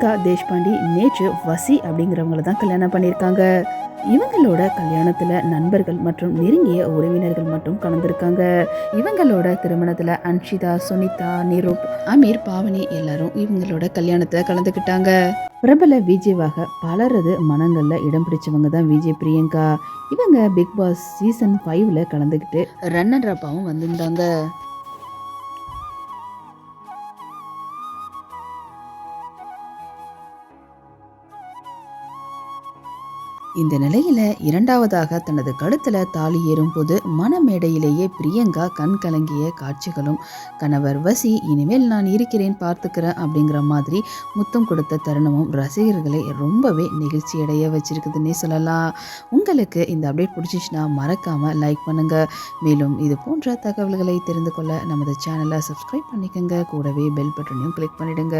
பிரியங்கா தேஷ்பாண்டி நேற்று வசி அப்படிங்கிறவங்கள தான் கல்யாணம் பண்ணியிருக்காங்க. இவங்களோட கல்யாணத்துல நண்பர்கள் மற்றும் நெருங்கிய உறவினர்கள் மட்டும் கலந்துருக்காங்க. இவங்களோட திருமணத்துல அன்ஷிதா, சுனிதா, நிரூப், அமீர், பாவனி எல்லாரும் இவங்களோட கல்யாணத்துல கலந்துக்கிட்டாங்க. பிரபல விஜேவாக பலரது மனங்கள்ல இடம் பிடிச்சவங்க தான் விஜய் பிரியங்கா. இவங்க பிக் பாஸ் சீசன் 5ல கலந்துக்கிட்டு ரன்னர் அப்பாவும் வந்திருந்தாங்க. இந்த நிலையில இரண்டாவதாக தனது கழுத்துல தாலி ஏறும்போது மணமேடையிலேயே பிரியங்கா கண் கலங்கிய காட்சிகளும், கணவர் வசி இனிமேல் நான் இருக்கிறேன் பார்த்துக்கிறேன் அப்படிங்கிற மாதிரி முத்தம் கொடுத்த தருணமும் ரசிகர்களை ரொம்பவே நெகிழ்ச்சி அடைய வச்சிருக்குதுன்னே சொல்லலாம். உங்களுக்கு இந்த அப்டேட் பிடிச்சிச்சுன்னா மறக்காம லைக் பண்ணுங்க. மேலும் இது போன்ற தகவல்களை தெரிந்து கொள்ள நமது சேனலை சப்ஸ்கிரைப் பண்ணிக்கோங்க. கூடவே பெல் பட்டனையும் கிளிக் பண்ணிடுங்க.